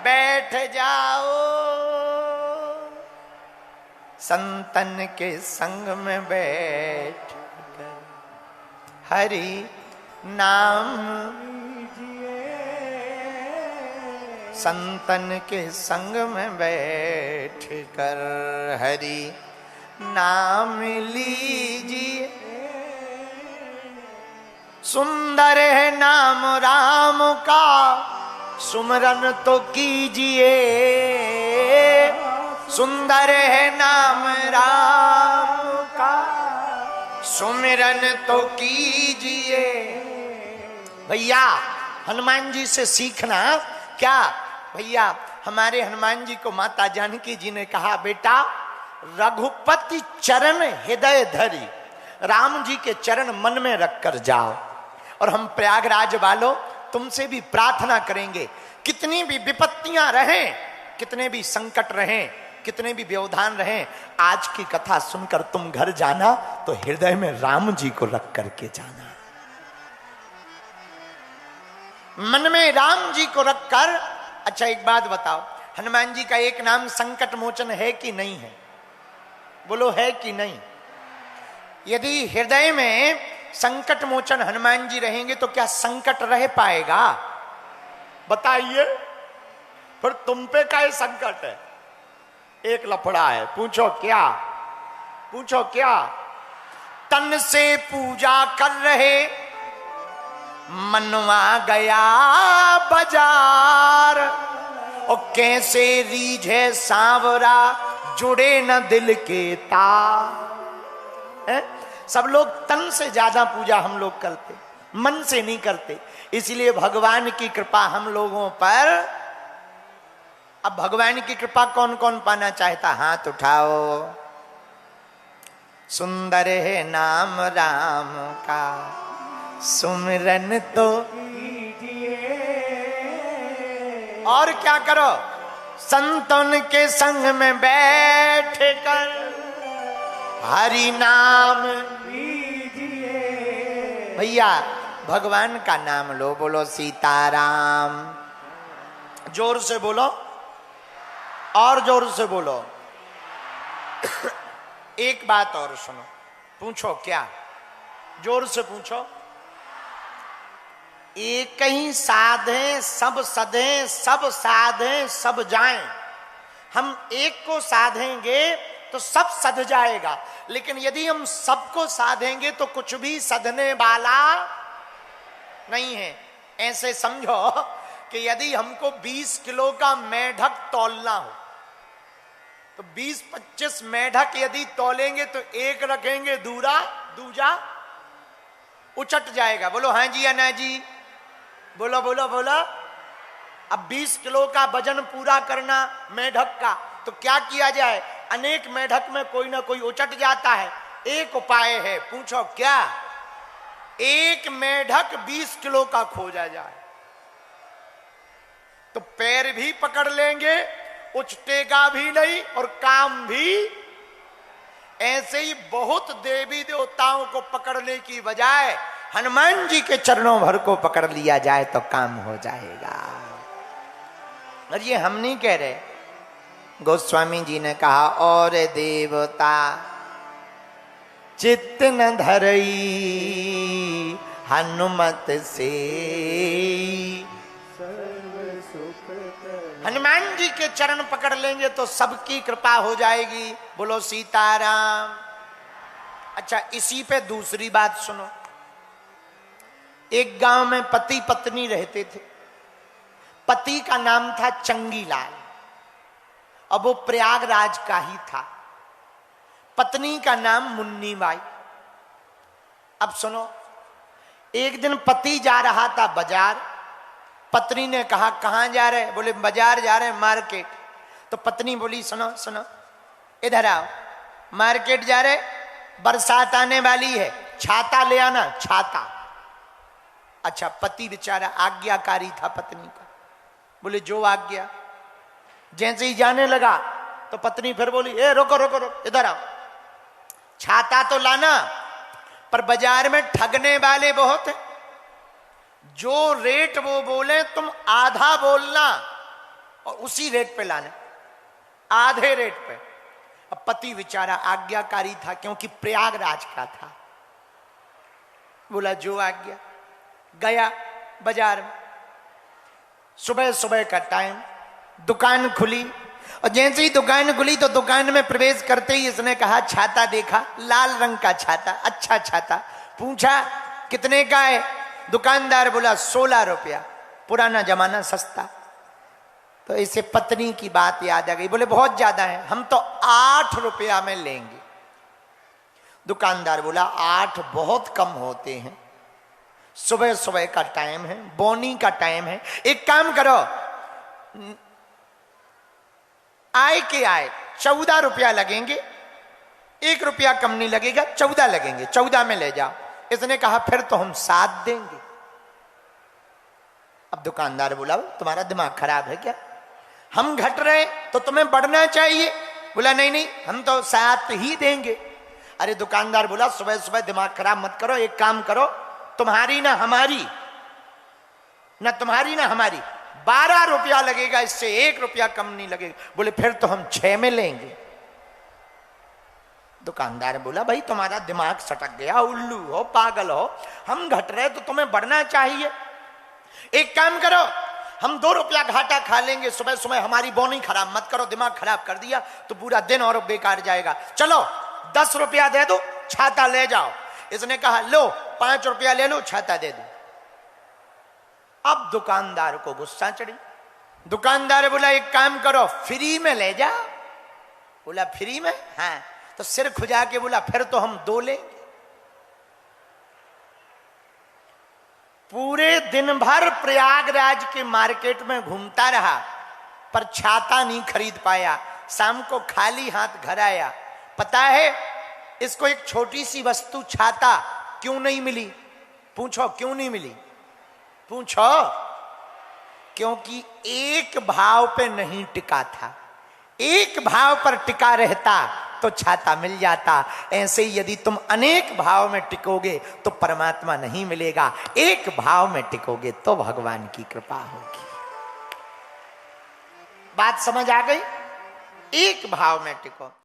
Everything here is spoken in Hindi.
बैठ जाओ, संतन के संग में बैठ कर हरि नाम संतन के संग में बैठ कर हरि नाम लीजिए। सुंदर है नाम राम का सुमरन तो कीजिए, सुंदर है नाम राम का सुमिरन तो कीजिए। भैया हनुमान जी से सीखना क्या? भैया हमारे हनुमान जी को माता जानकी जी ने कहा, बेटा रघुपति चरण हृदय धरी, राम जी के चरण मन में रखकर जाओ। और हम प्रयागराज वालों तुमसे भी प्रार्थना करेंगे, कितनी भी विपत्तियां रहें, कितने भी संकट रहें, कितने भी व्यवधान रहें, आज की कथा सुनकर तुम घर जाना तो हृदय में राम जी को रख करके जाना, मन में राम जी को रखकर। अच्छा एक बात बताओ, हनुमान जी का एक नाम संकट मोचन है कि नहीं है? बोलो है कि नहीं? यदि हृदय में संकट मोचन हनुमान जी रहेंगे तो क्या संकट रह पाएगा? बताइए। फिर तुम पे क्या संकट है? एक लफड़ा है, पूछो क्या? पूछो क्या? तन से पूजा कर रहे मनवा गया बाजार, और कैसे रीझे सांवरा जुड़े न दिल के तार। सब लोग तन से ज्यादा पूजा हम लोग करते, मन से नहीं करते। इसलिए भगवान की कृपा हम लोगों पर। अब भगवान की कृपा कौन कौन पाना चाहता? हाथ उठाओ। सुंदर है नाम राम का सुमिरन तो कीजिए। और क्या करो? संतन के संग में बैठ कर हरि नाम लीजिए। भैया भगवान का नाम लो, बोलो सीताराम। जोर से बोलो, और जोर से बोलो। एक बात और सुनो, पूछो क्या? जोर से पूछो। एक ही साधे सब सधे, सब साधे सब जाएं। हम एक को साधेंगे तो सब सध जाएगा, लेकिन यदि हम सबको साधेंगे तो कुछ भी सधने वाला नहीं है। ऐसे समझो कि यदि हमको 20 किलो का मेढक तौलना हो तो 20-25 मेढक यदि तौलेंगे तो एक रखेंगे, दूजा उचट जाएगा। बोलो हाँ जी या ना जी? बोलो बोलो बोलो। अब 20 किलो का वजन पूरा करना मेढक का, तो क्या किया जाए? अनेक मेढक में कोई ना कोई उचट जाता है। एक उपाय है, पूछो क्या? एक मेढक 20 किलो का खोजा जाए तो पैर भी पकड़ लेंगे, उचटेगा भी नहीं और काम भी। ऐसे ही बहुत देवी देवताओं को पकड़ने की बजाय हनुमान जी के चरणों भर को पकड़ लिया जाए तो काम हो जाएगा। और ये हम नहीं कह रहे, गोस्वामी जी ने कहा, और देवता चित्त न धरई हनुमत से। हनुमान जी के चरण पकड़ लेंगे तो सबकी कृपा हो जाएगी। बोलो सीताराम। अच्छा इसी पे दूसरी बात सुनो। एक गांव में पति पत्नी रहते थे। पति का नाम था चंगीलाल, अब वो प्रयागराज का ही था। पत्नी का नाम मुन्नी बाई। अब सुनो, एक दिन पति जा रहा था बाजार। पत्नी ने कहा कहां जा रहे? बोले बाजार जा रहे हैं, मार्केट। तो पत्नी बोली सुनो सुनो, इधर आओ, मार्केट जा रहे, बरसात आने वाली है, छाता ले आना, छाता। अच्छा पति बेचारा आज्ञाकारी था पत्नी का, बोले जो आज्ञा। जैसे ही जाने लगा तो पत्नी फिर बोली ए रोको रोको रोको, इधर आओ, छाता तो लाना, पर बाजार में ठगने वाले बहुत हैं। जो रेट वो बोले तुम आधा बोलना, और उसी रेट पे लाना, आधे रेट पे। अब पति बेचारा आज्ञाकारी था, क्योंकि प्रयागराज का था। बोला जो आज्ञा। गया बाजार में, सुबह सुबह का टाइम, दुकान खुली, और जैसे ही दुकान खुली तो दुकान में प्रवेश करते ही इसने कहा, छाता देखा, लाल रंग का छाता, अच्छा छाता। पूछा कितने का है? दुकानदार बोला 16 रुपया, पुराना जमाना, सस्ता। तो इसे पत्नी की बात याद आ गई, बोले बहुत ज्यादा है, हम तो 8 रुपया में लेंगे। दुकानदार बोला 8 बहुत कम होते हैं, सुबह सुबह का टाइम है, बोनी का टाइम है, एक काम करो, आए के आए 14 रुपया लगेंगे, 1 रुपया कम नहीं लगेगा, 14 लगेंगे, 14 में ले जाओ। इसने कहा फिर तो हम 7 देंगे। अब दुकानदार बोला तुम्हारा दिमाग खराब है क्या, हम घट रहे तो तुम्हें बढ़ना चाहिए। बोला नहीं नहीं, हम तो 7 ही देंगे। अरे दुकानदार बोला सुबह सुबह दिमाग खराब मत करो, एक काम करो, तुम्हारी ना हमारी, ना तुम्हारी ना हमारी, 12 रुपया लगेगा, इससे 1 रुपया कम नहीं लगेगा। बोले फिर तो हम 6 में लेंगे। दुकानदार बोला भाई तुम्हारा दिमाग सटक गया, उल्लू हो, पागल हो, हम घट रहे तो तुम्हें बढ़ना चाहिए। एक काम करो, हम 2 रुपया घाटा खा लेंगे, सुबह सुबह हमारी बोनी खराब मत करो, दिमाग खराब कर दिया तो पूरा दिन और बेकार जाएगा। चलो 10 रुपया दे दो, छाता ले जाओ। इसने कहा लो 5 रुपया ले लो, छाता दे दो। अब दुकानदार को गुस्सा चढ़ी। दुकानदार बोला एक काम करो, फ्री में ले जाओ। बोला फ्री में? हाँ। तो सिर खुजा के बोला फिर तो हम 2 लेंगे। पूरे दिन भर प्रयागराज के मार्केट में घूमता रहा, पर छाता नहीं खरीद पाया। शाम को खाली हाथ घर आया। पता है इसको एक छोटी सी वस्तु छाता क्यों नहीं मिली? पूछो क्यों नहीं मिली? पूछो। क्योंकि एक भाव पे नहीं टिका था। एक भाव पर टिका रहता तो छाता मिल जाता। ऐसे ही यदि तुम अनेक भाव में टिकोगे तो परमात्मा नहीं मिलेगा, एक भाव में टिकोगे तो भगवान की कृपा होगी। बात समझ आ गई? एक भाव में टिको।